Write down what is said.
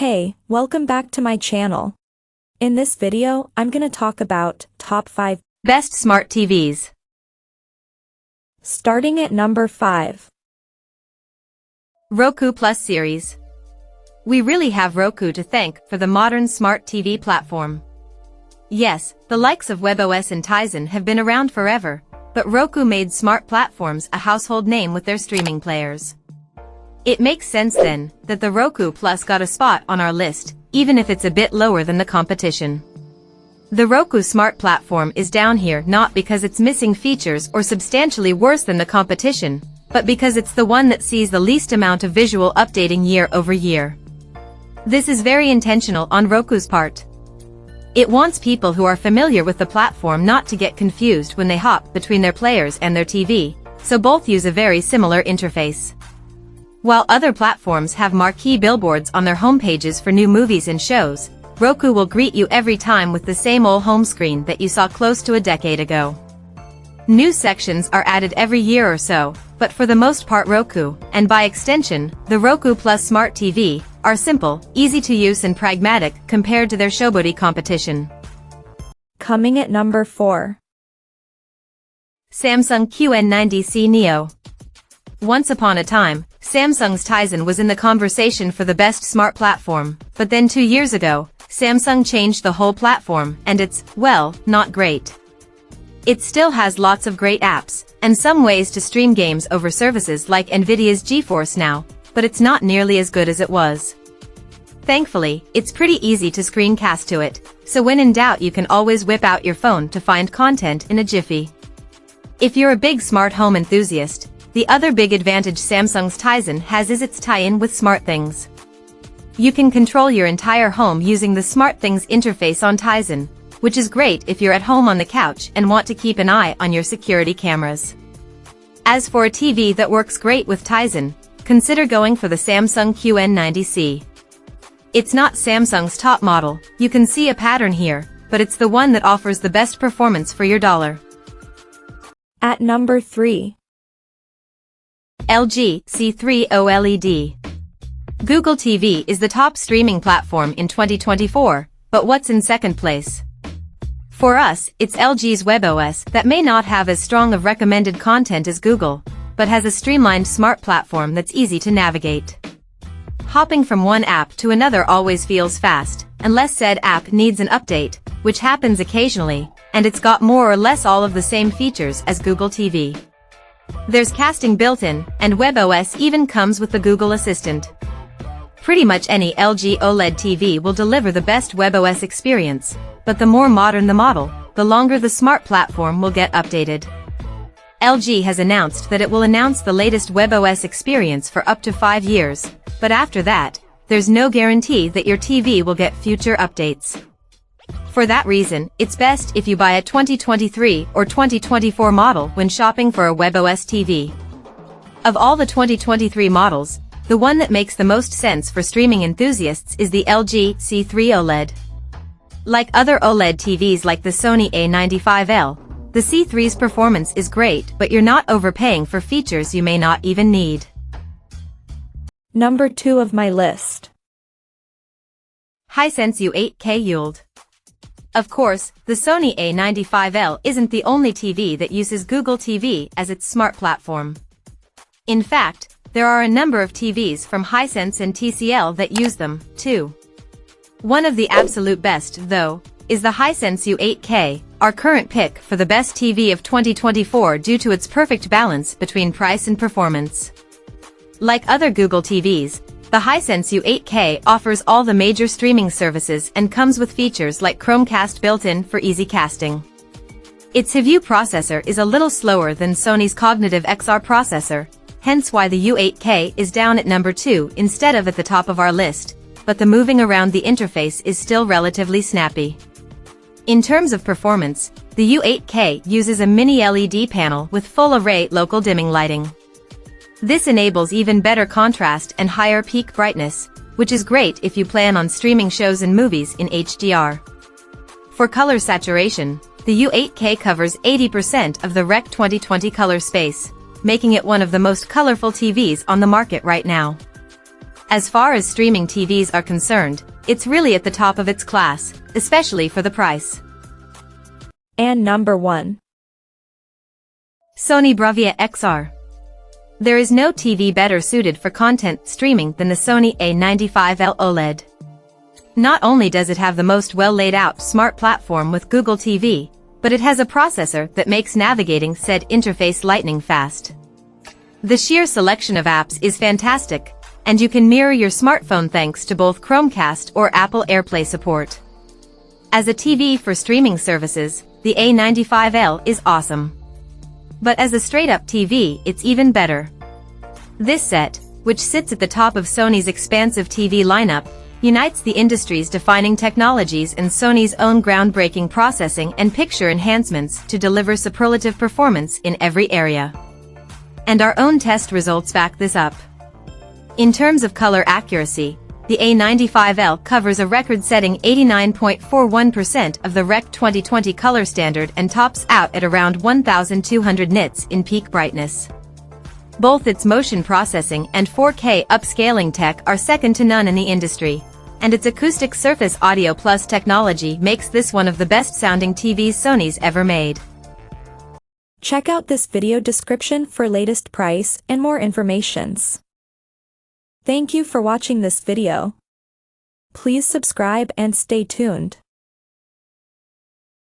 Hey, welcome back to my channel. In this video, I'm gonna talk about top 5 best smart TVs. Starting at number 5. Roku Plus series. We really have Roku to thank for the modern smart TV platform. Yes, the likes of WebOS and Tizen have been around forever, but Roku made smart platforms a household name with their streaming players. It makes sense then, that the Roku Plus got a spot on our list, even if it's a bit lower than the competition. The Roku Smart Platform is down here not because it's missing features or substantially worse than the competition, but because it's the one that sees the least amount of visual updating year over year. This is very intentional on Roku's part. It wants people who are familiar with the platform not to get confused when they hop between their players and their TV, so both use a very similar interface. While other platforms have marquee billboards on their homepages for new movies and shows, Roku will greet you every time with the same old home screen that you saw close to a decade ago. New sections are added every year or so, but for the most part Roku, and by extension, the Roku Plus Smart TV, are simple, easy to use and pragmatic compared to their showboaty competition. Coming at number 4. Samsung QN90C Neo. Once upon a time, Samsung's Tizen was in the conversation for the best smart platform, but then 2 years ago, Samsung changed the whole platform, and it's, well, not great. It still has lots of great apps, and some ways to stream games over services like Nvidia's GeForce Now, but it's not nearly as good as it was. Thankfully, it's pretty easy to screencast to it, so when in doubt you can always whip out your phone to find content in a jiffy. If you're a big smart home enthusiast, the other big advantage Samsung's Tizen has is its tie-in with SmartThings. You can control your entire home using the SmartThings interface on Tizen, which is great if you're at home on the couch and want to keep an eye on your security cameras. As for a TV that works great with Tizen, consider going for the Samsung QN90C. It's not Samsung's top model, you can see a pattern here, but it's the one that offers the best performance for your dollar. At number 3. LG C3 OLED. Google TV is the top streaming platform in 2024, but what's in second place? For us, it's LG's WebOS that may not have as strong of recommended content as Google, but has a streamlined smart platform that's easy to navigate. Hopping from one app to another always feels fast, unless said app needs an update, which happens occasionally, and it's got more or less all of the same features as Google TV. There's casting built-in, and WebOS even comes with the Google Assistant. Pretty much any LG OLED TV will deliver the best WebOS experience, but the more modern the model, the longer the smart platform will get updated. LG has announced that it will announce the latest WebOS experience for up to 5 years, but after that, there's no guarantee that your TV will get future updates. For that reason, it's best if you buy a 2023 or 2024 model when shopping for a WebOS TV. Of all the 2023 models, the one that makes the most sense for streaming enthusiasts is the LG C3 OLED. Like other OLED TVs like the Sony A95L, the C3's performance is great, but you're not overpaying for features you may not even need. Number 2 of my list. HiSense U8K ULED. Of course, the Sony A95L isn't the only TV that uses Google TV as its smart platform. In fact, there are a number of TVs from Hisense and TCL that use them, too. One of the absolute best, though, is the Hisense U8K, our current pick for the best TV of 2024 due to its perfect balance between price and performance. Like other Google TVs, the Hisense U8K offers all the major streaming services and comes with features like Chromecast built-in for easy casting. Its HiView processor is a little slower than Sony's Cognitive XR processor, hence why the U8K is down at number 2 instead of at the top of our list, but the moving around the interface is still relatively snappy. In terms of performance, the U8K uses a mini LED panel with full-array local dimming lighting. This enables even better contrast and higher peak brightness, which is great if you plan on streaming shows and movies in HDR. For color saturation, the U8K covers 80% of the Rec 2020 color space, making it one of the most colorful TVs on the market right now. As far as streaming TVs are concerned, it's really at the top of its class, especially for the price. And number 1. Sony Bravia XR. There is no TV better suited for content streaming than the Sony A95L OLED. Not only does it have the most well-laid-out smart platform with Google TV, but it has a processor that makes navigating said interface lightning fast. The sheer selection of apps is fantastic, and you can mirror your smartphone thanks to both Chromecast or Apple AirPlay support. As a TV for streaming services, the A95L is awesome. But as a straight-up TV, it's even better. This set, which sits at the top of Sony's expansive TV lineup, unites the industry's defining technologies and Sony's own groundbreaking processing and picture enhancements to deliver superlative performance in every area. And our own test results back this up. In terms of color accuracy, the A95L covers a record-setting 89.41% of the Rec 2020 color standard and tops out at around 1200 nits in peak brightness. Both its motion processing and 4K upscaling tech are second to none in the industry, and its acoustic surface audio plus technology makes this one of the best-sounding TVs Sony's ever made. Check out this video description for latest price and more informations. Thank you for watching this video. Please subscribe and stay tuned.